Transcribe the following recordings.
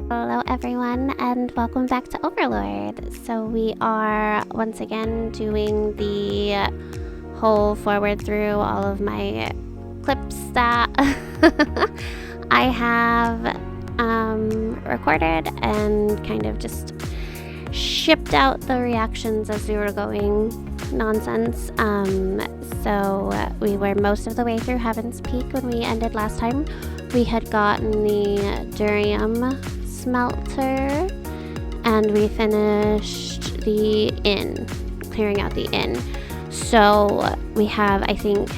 Hello everyone and welcome back to Overlord. So we are once again doing the whole forward through all of my clips that I have recorded and kind of just shipped out the reactions as we were going nonsense. So we were most of the way through Heaven's Peak when we ended last time. We had gotten the Durium smelter and we finished the inn, clearing out the inn. So we have, I think,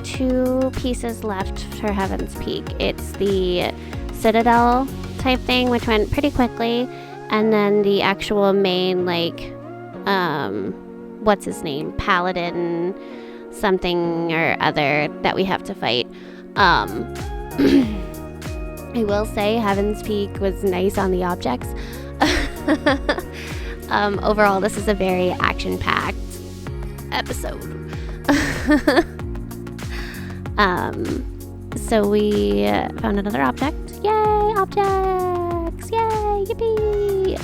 2 pieces left for Heaven's Peak. It's the Citadel type thing, which went pretty quickly, and then the actual main, what's his name? Paladin something or other that we have to fight. I will say Heaven's Peak was nice on the objects. Overall, this is a very action-packed episode. So we found another object. Yay, objects! Yay, yippee!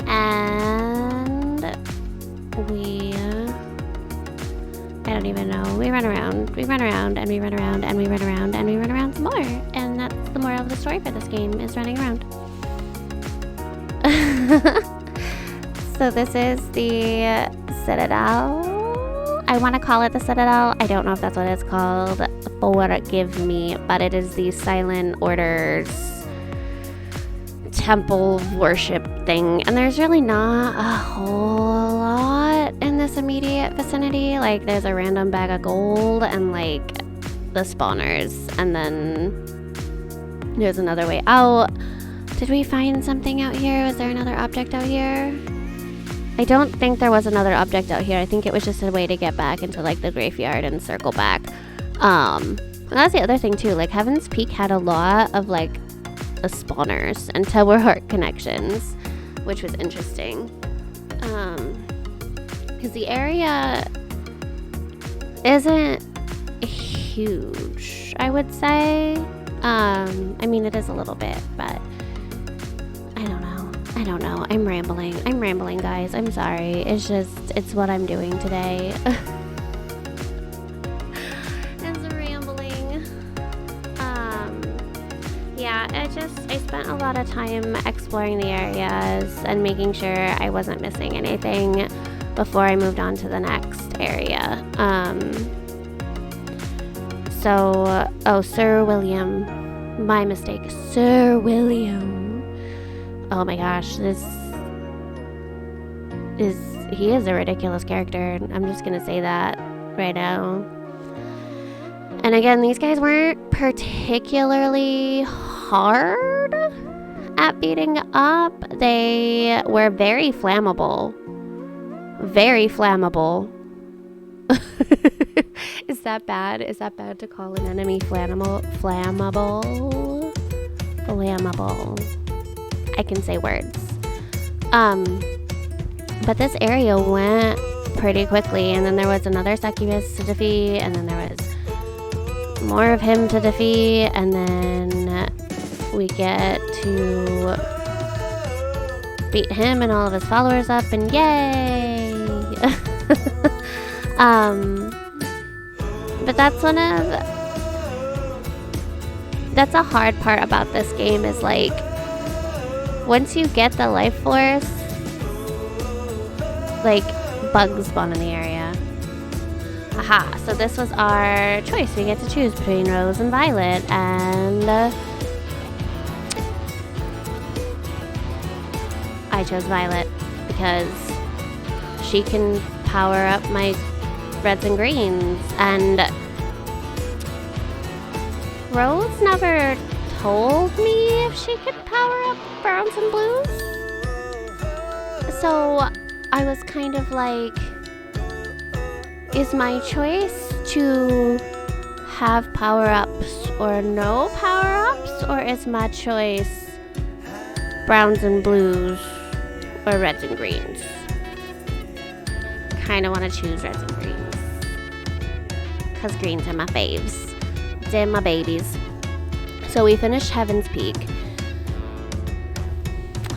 And I don't even know. We run around, and we run around, and we run around, and we run around some more. And that's the moral of the story for this game, is running around. So this is the Citadel. I want to call it the Citadel. I don't know if that's what it's called. Forgive me, but it is the Silent Order's temple worship thing, and there's really not a whole lot in this immediate vicinity. Like, there's a random bag of gold and like the spawners, and then there's another way out. Did we find something out here? Was there another object out here? I don't think there was another object out here. I think it was just a way to get back into like the graveyard and circle back. And that's the other thing too, like Heaven's Peak had a lot of like the spawners and Tower Heart connections, which was interesting, because the area isn't huge, I would say. I mean, it is a little bit, but I don't know. I'm rambling, guys. I'm sorry. It's what I'm doing today. I spent a lot of time exploring the areas and making sure I wasn't missing anything before I moved on to the next area. Sir William. My mistake. Sir William. Oh my gosh, he is a ridiculous character. I'm just gonna say that right now. And again, these guys weren't particularly hard at beating up. They were very flammable. Very flammable. Is that bad? Is that bad to call an enemy flammable? Flammable? I can say words. But this area went pretty quickly, and then there was another succubus to defeat, and then there was more of him to defeat, and then we get to beat him and all of his followers up, and yay! But that's a hard part about this game, is like, once you get the life force, like, bugs spawn in the area. Aha, so this was our choice. We get to choose between Rose and Violet, and I chose Violet because she can power up my reds and greens, and Rose never told me if she could power up browns and blues. So I was kind of like, is my choice to have power-ups or no power-ups, or is my choice browns and blues or reds and greens? Kind of want to choose reds and greens, because greens are my faves. They're my babies. So we finished Heaven's Peak.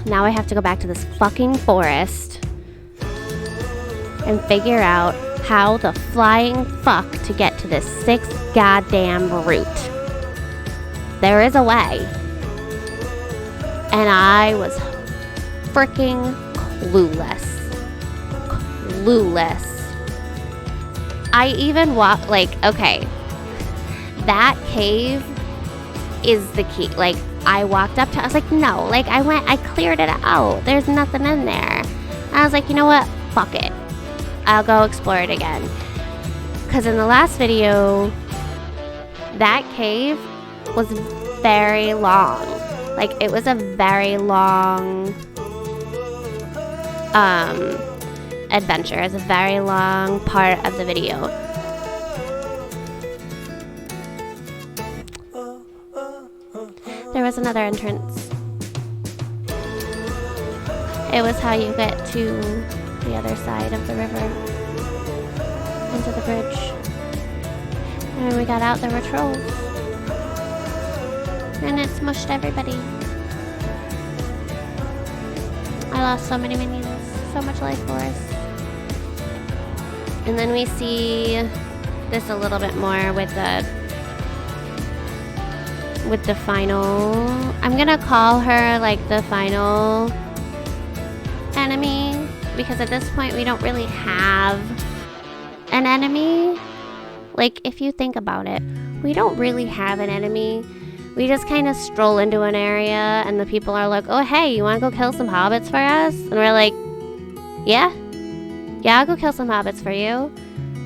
Now I have to go back to this fucking forest and figure out how the flying fuck to get to this 6th goddamn route. There is a way. And I was freaking clueless. I even walked, like, okay, that cave is the key. Like, I walked up to, I was like, no, like, I cleared it out. There's nothing in there. And I was like, you know what? Fuck it. I'll go explore it again. Because in the last video, that cave was very long. Like, it was a very long adventure. It's a very long part of the video. There was another entrance. It was how you get to the other side of the river, into the bridge. And when we got out, there were trolls. And it smushed everybody. I lost so many minions, so much life force. And then we see this a little bit more with the final, I'm gonna call her like the final enemy, because at this point we don't really have an enemy. Like, if you think about it, we don't really have an enemy. We just kind of stroll into an area and the people are like, oh hey, you wanna go kill some hobbits for us? And we're like, yeah, I'll go kill some hobbits for you.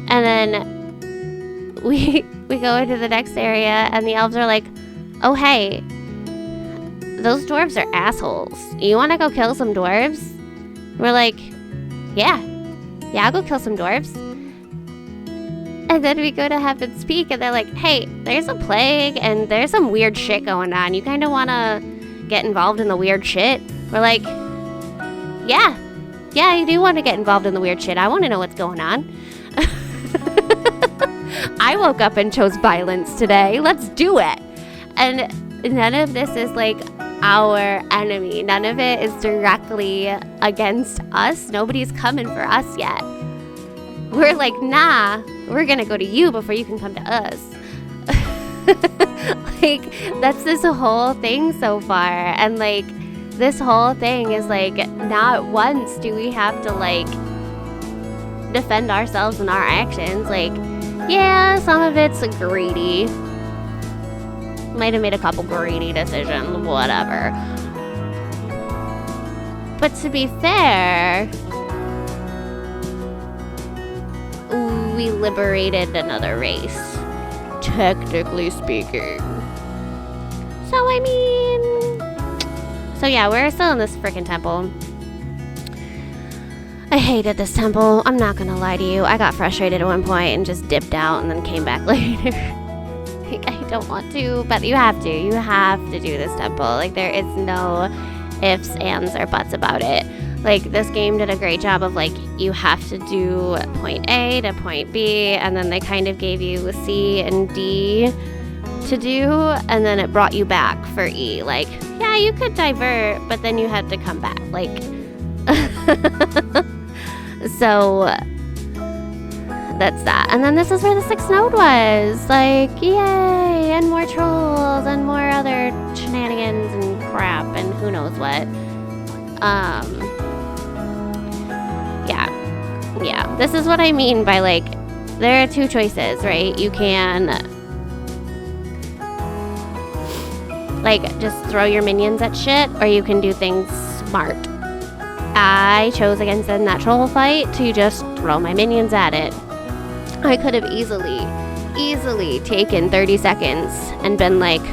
And then we go into the next area and the elves are like, oh hey, those dwarves are assholes. You wanna go kill some dwarves? We're like, yeah, I'll go kill some dwarves. And then we go to Heaven's Peak and they're like, hey, there's a plague and there's some weird shit going on. You kind of want to get involved in the weird shit? We're like, yeah, I do want to get involved in the weird shit. I want to know what's going on. I woke up and chose violence today. Let's do it. And none of this is like our enemy. None of it is directly against us. Nobody's coming for us yet. We're like, nah, we're gonna go to you before you can come to us. Like, that's this whole thing so far. And like, this whole thing is like, not once do we have to like defend ourselves and our actions. Like, yeah, some of it's greedy. Might have made a couple greedy decisions, whatever. But to be fair, we liberated another race, technically speaking. So, I mean... So, yeah, we're still in this freaking temple. I hated this temple. I'm not gonna lie to you. I got frustrated at one point and just dipped out and then came back later. Like, I don't want to, but you have to. You have to do this temple. Like, there is no ifs, ands, or buts about it. Like, this game did a great job of, like, you have to do point A to point B, and then they kind of gave you C and D to do, and then it brought you back for E. Like, yeah, you could divert, but then you had to come back. Like, so that's that. And then this is where the 6th node was. Like, yay, and more trolls, and more other shenanigans and crap, and who knows what. Yeah, this is what I mean by, like, there are two choices, right? You can, like, just throw your minions at shit, or you can do things smart. I chose against a natural fight to just throw my minions at it. I could have easily taken 30 seconds and been like,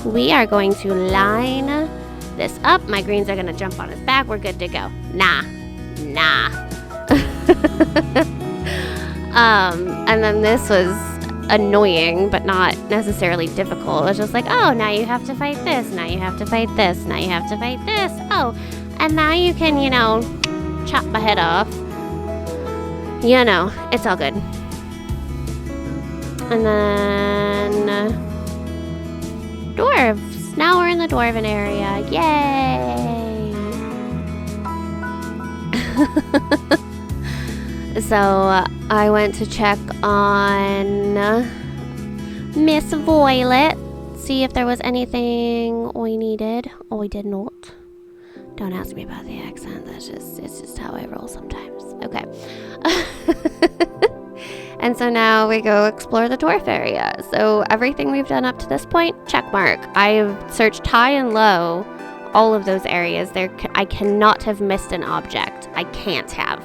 we are going to line this up. My greens are going to jump on his back. We're good to go. Nah. And then this was annoying, but not necessarily difficult. It was just like, oh, now you have to fight this. Now you have to fight this. Now you have to fight this. Oh, and now you can, you know, chop my head off. You know, it's all good. And then dwarves. Now we're in the dwarven area. Yay! So I went to check on Miss Violet, see if there was anything we needed. Oh, we did not. Don't ask me about the accent. It's just how I roll sometimes. Okay. And so now we go explore the dwarf area. So everything we've done up to this point, check mark. I've searched high and low, all of those areas. I cannot have missed an object. I can't have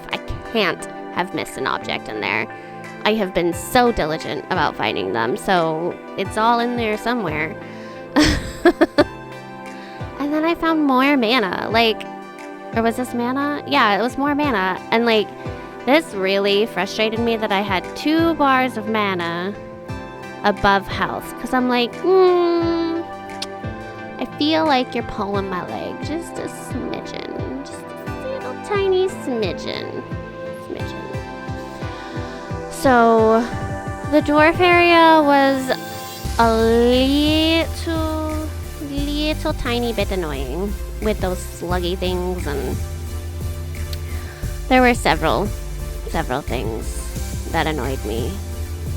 missed an object in there. I have been so diligent about finding them, so it's all in there somewhere. And then I found more mana, or was this mana? Yeah, it was more mana. And this really frustrated me that I had 2 bars of mana above health. Because I'm like, I feel like you're pulling my leg just a smidgen. Just a little tiny smidgen. So, the dwarf area was a little tiny bit annoying with those sluggy things, and there were several things that annoyed me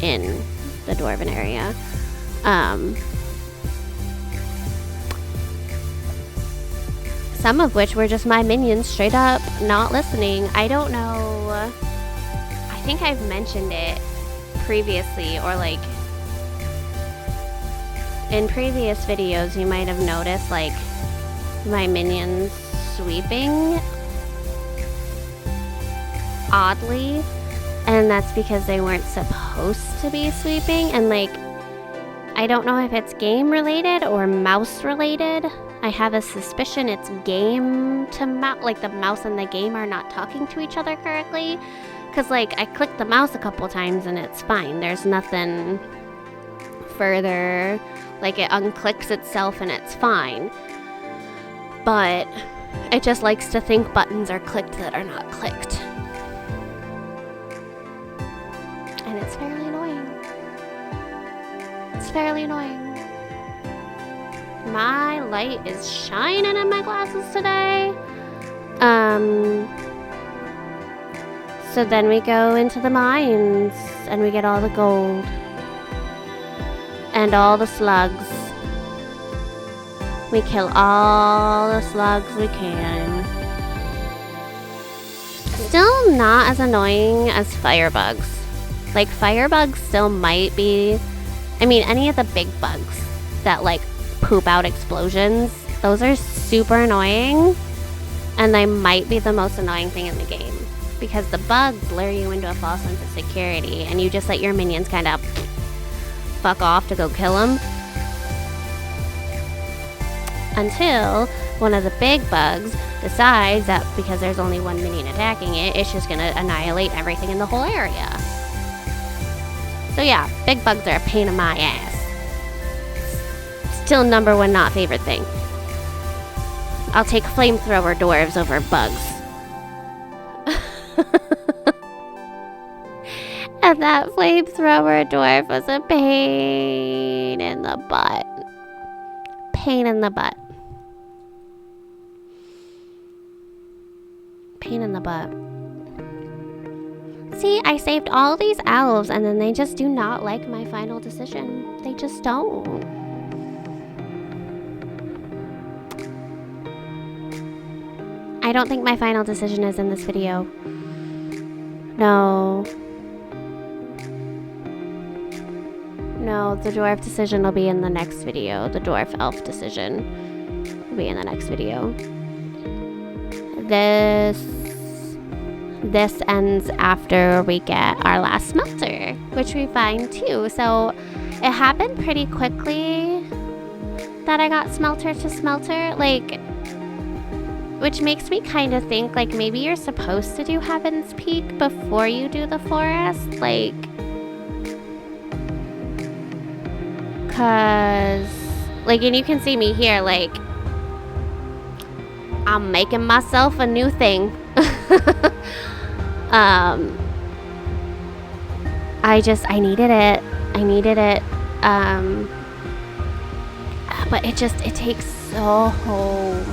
in the dwarven area. Some of which were just my minions straight up not listening. I don't know. I think I've mentioned it previously, or in previous videos you might have noticed my minions sweeping oddly, and that's because they weren't supposed to be sweeping. And I don't know if it's game related or mouse related. I have a suspicion it's game to mouse, the mouse and the game are not talking to each other correctly. Because, I clicked the mouse a couple times and it's fine. There's nothing further. It unclicks itself and it's fine. But it just likes to think buttons are clicked that are not clicked. And it's fairly annoying. My light is shining in my glasses today. So then we go into the mines, and we get all the gold. And all the slugs. We kill all the slugs we can. Still not as annoying as firebugs. Firebugs still might be... any of the big bugs that, poop out explosions, those are super annoying. And they might be the most annoying thing in the game. Because the bugs lure you into a false sense of security, and you just let your minions kind of fuck off to go kill them. Until one of the big bugs decides that because there's only one minion attacking it, it's just gonna annihilate everything in the whole area. So yeah, big bugs are a pain in my ass. Still number 1 not favorite thing. I'll take flamethrower dwarves over bugs. And that flamethrower dwarf was a pain in the butt. Pain in the butt. See, I saved all these elves and then they just do not like my final decision. They just don't. I don't think my final decision is in this video. No, the dwarf decision will be in the next video. The dwarf elf decision will be in the next video. This ends after we get our last smelter, which we find too. So it happened pretty quickly that I got smelter to smelter, which makes me kind of think maybe you're supposed to do Heaven's Peak before you do the forest, cause and you can see me here, I'm making myself a new thing. I needed it. But it takes so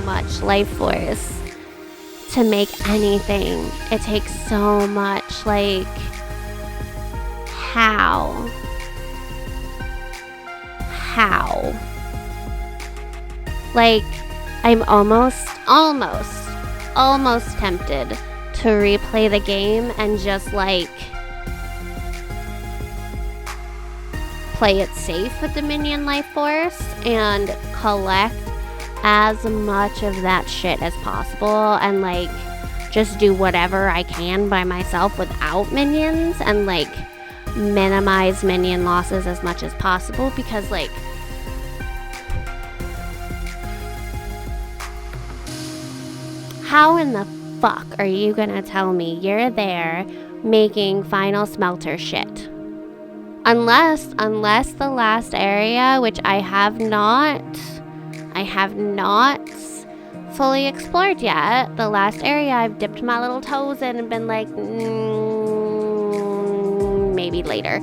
much life force to make anything. It takes so much, like, how? Like, I'm almost tempted to replay the game and just, like, play it safe with the minion life force and collect as much of that shit as possible and, like, just do whatever I can by myself without minions and, like, minimize minion losses as much as possible, because, like, how in the fuck are you gonna tell me you're there making final smelter shit? Unless the last area, which I have not fully explored yet. The last area I've dipped my little toes in and been like, maybe later.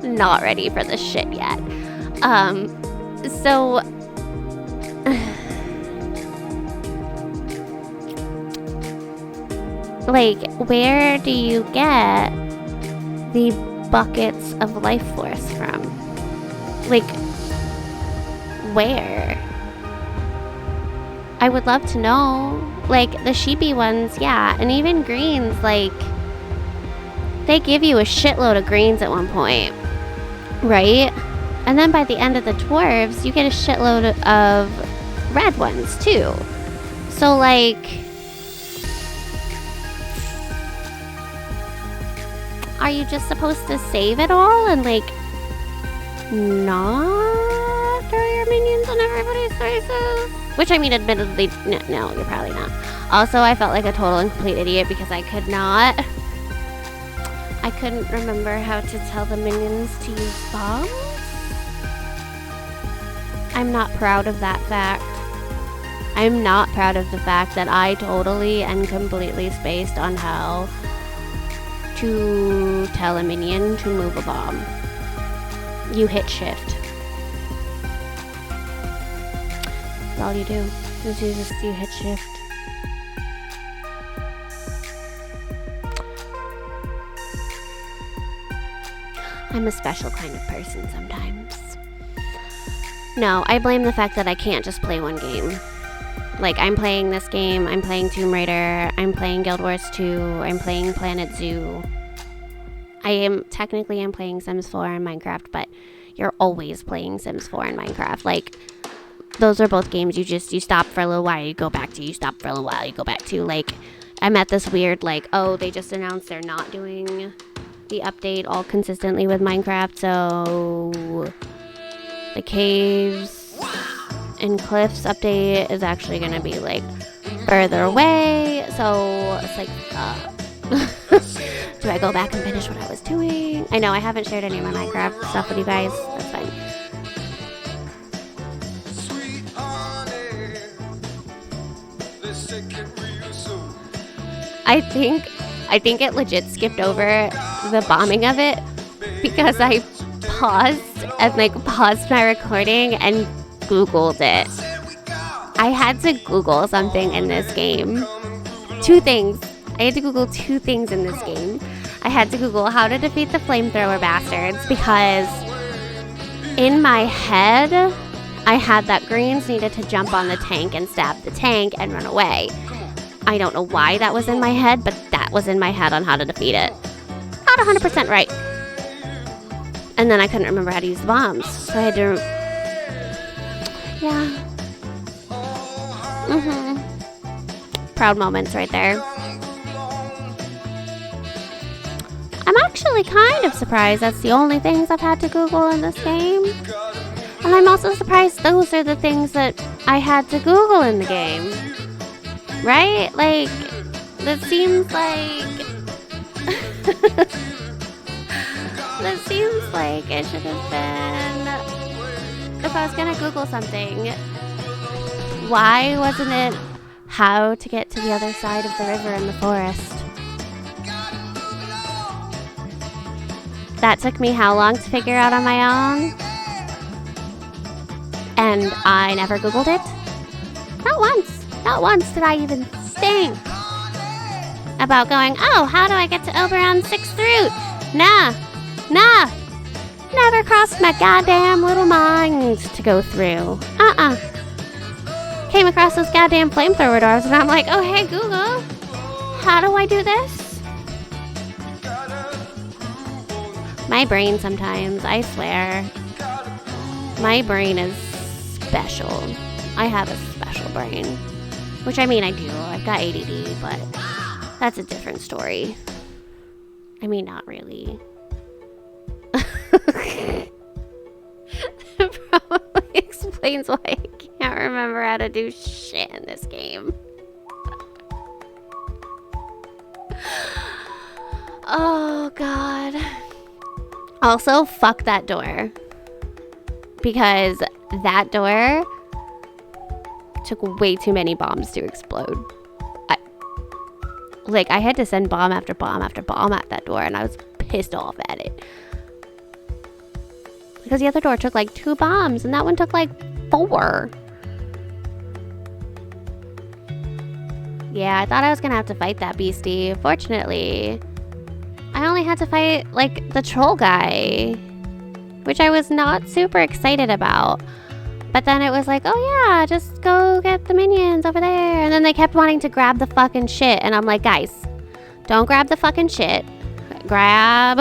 Not ready for this shit yet. So like, where do you get the buckets of life force from? Like, where? I would love to know. Like, the sheepy ones, yeah, and even greens, like, they give you a shitload of greens at one point, right? And then by the end of the dwarves, you get a shitload of red ones too. So, like, are you just supposed to save it all and, like, not throw your minions in everybody's faces? Which, I mean, admittedly, no, you're probably not. Also, I felt like a total and complete idiot because I couldn't remember how to tell the minions to use bombs. I'm not proud of that fact. I'm not proud of the fact that I totally and completely spaced on how to tell a minion to move a bomb. You hit shift. That's all you do. You hit shift. I'm a special kind of person sometimes. No, I blame the fact that I can't just play one game. Like, I'm playing this game, I'm playing Tomb Raider, I'm playing Guild Wars 2, I'm playing Planet Zoo. I'm playing Sims 4 and Minecraft, but you're always playing Sims 4 and Minecraft. Like, those are both games you stop for a little while, you go back to, you stop for a little while, you go back to. Like, I'm at this weird, like, oh, they just announced they're not doing the update all consistently with Minecraft, so the caves and cliffs update is actually gonna be, like, further away, so it's like, do I go back and finish what I was doing? I know I haven't shared any of my Minecraft stuff with you guys, that's fine. I think it legit skipped over the bombing of it because I paused my recording and Googled it. I had to Google something in this game. Two things. I had to Google two things in this game. I had to Google how to defeat the flamethrower bastards because in my head, I had that greens needed to jump on the tank and stab the tank and run away. I don't know why that was in my head, but that was in my head on how to defeat it. Not 100% right. And then I couldn't remember how to use the bombs, so I had to... Yeah. Proud moments right there. I'm actually kind of surprised that's the only things I've had to Google in this game. And I'm also surprised those are the things that I had to Google in the game. Right? Like, that seems like... that seems like it should have been... If I was gonna Google something, why wasn't it how to get to the other side of the river in the forest? That took me how long to figure out on my own? And I never Googled it. Not once. Not once did I even think about going, oh, how do I get to Oberon's 6th route? Nah. Never crossed my goddamn little mind to go through. Came across those goddamn flamethrower doors and I'm like, oh, hey, Google, how do I do this? My brain sometimes, I swear. My brain is special. I have a special brain. Which, I mean, I do. I've got ADD, but that's a different story. I mean, not really. That probably explains why I can't remember how to do shit in this game. Oh, God. Also, fuck that door. Because that door took way too many bombs to explode. I had to send bomb after bomb after bomb at that door, and I was pissed off at it. Because the other door took like 2 bombs, and that one took like 4. Yeah, I thought I was gonna have to fight that beastie. Fortunately, I only had to fight, like, the troll guy, which I was not super excited about. But then it was like, oh yeah, just go get the minions over there. And then they kept wanting to grab the fucking shit. And I'm like, guys, don't grab the fucking shit. Grab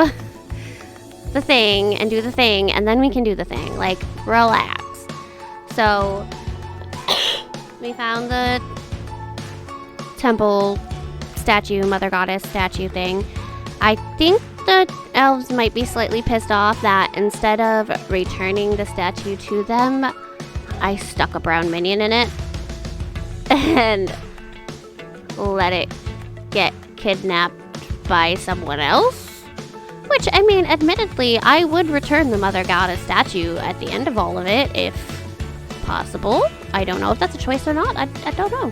the thing and do the thing, and then we can do the thing. Like, relax. So, we found the temple statue, mother goddess statue thing. I think the elves might be slightly pissed off that instead of returning the statue to them, I stuck a brown minion in it and let it get kidnapped by someone else. Which, I mean, admittedly, I would return the mother goddess statue at the end of all of it, if possible. I don't know if that's a choice or not. I don't know.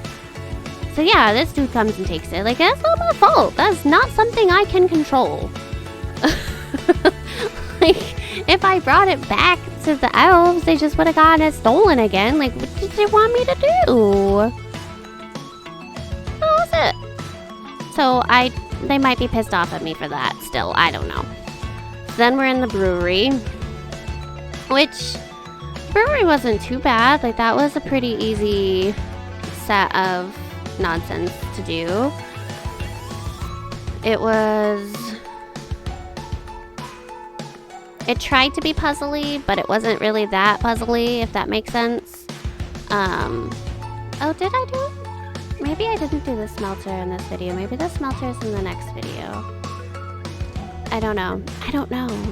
So yeah, this dude comes and takes it. Like, that's not my fault. That's not something I can control. Like, if I brought it back to the elves, they just would have gotten it stolen again. Like, what did they want me to do? What was it? So they might be pissed off at me for that still. I don't know. So then we're in the brewery, which brewery wasn't too bad. Like, that was a pretty easy set of nonsense to do. It tried to be puzzly, but it wasn't really that puzzly, if that makes sense. Oh, did I do it? Maybe I didn't do the smelter in this video. Maybe the smelter is in the next video. I don't know.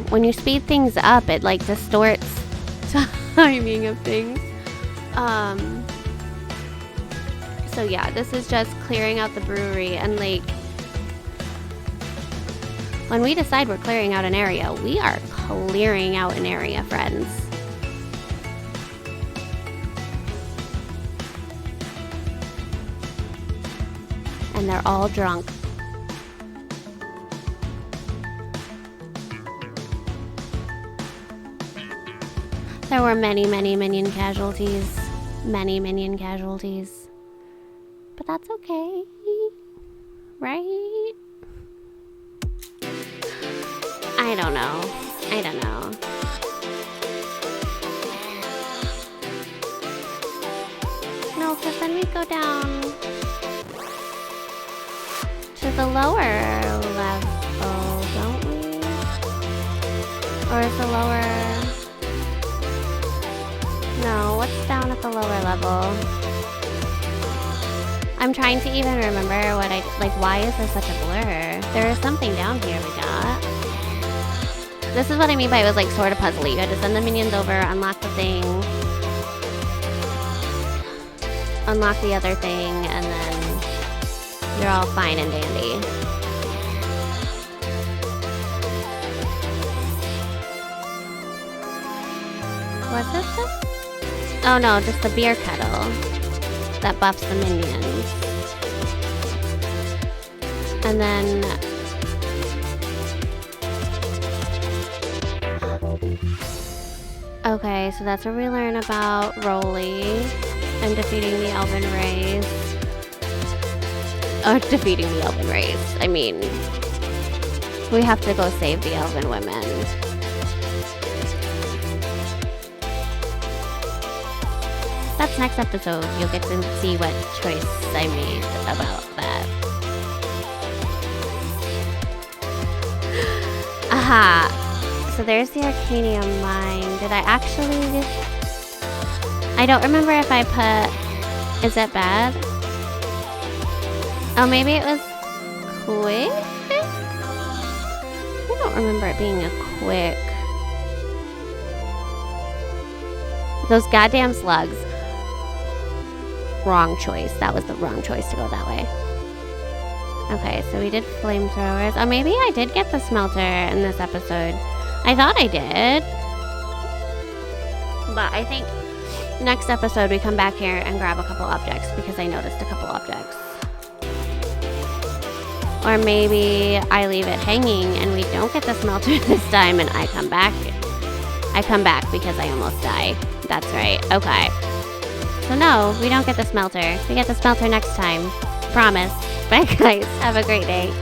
When you speed things up, it, like, distorts timing of things. So yeah, this is just clearing out the brewery, and, like, when we decide we're clearing out an area, we are clearing out an area, friends. And they're all drunk. There were many, many minion casualties. Many minion casualties. But that's okay. Right? I don't know. No, because then we go down to the lower level, don't we? Or is the lower... No, what's down at the lower level? I'm trying to even remember why is there such a blur? There is something down here we got. This is what I mean by it was, like, sort of puzzly. You had to send the minions over, unlock the thing, unlock the other thing, and then you're all fine and dandy. Was this just... Oh no, just the beer kettle that buffs the minions. And then... Okay, so that's where we learn about Rolly and defeating the Elven race. Oh, defeating the Elven race. I mean, we have to go save the Elven women. That's next episode. You'll get to see what choice I made about that. Aha! So there's the Arcanium mine. Did I actually... I don't remember if I put... Is it bad? Oh, maybe it was quick? I don't remember it being a quick. Those goddamn slugs. Wrong choice. That was the wrong choice to go that way. Okay, so we did flamethrowers. Oh, maybe I did get the smelter in this episode. I thought I did. But I think next episode we come back here and grab a couple objects because I noticed a couple objects. Or maybe I leave it hanging and we don't get the smelter this time and I come back. I come back because I almost die. That's right. Okay. So no, we don't get the smelter. We get the smelter next time. Promise. Bye guys. Have a great day.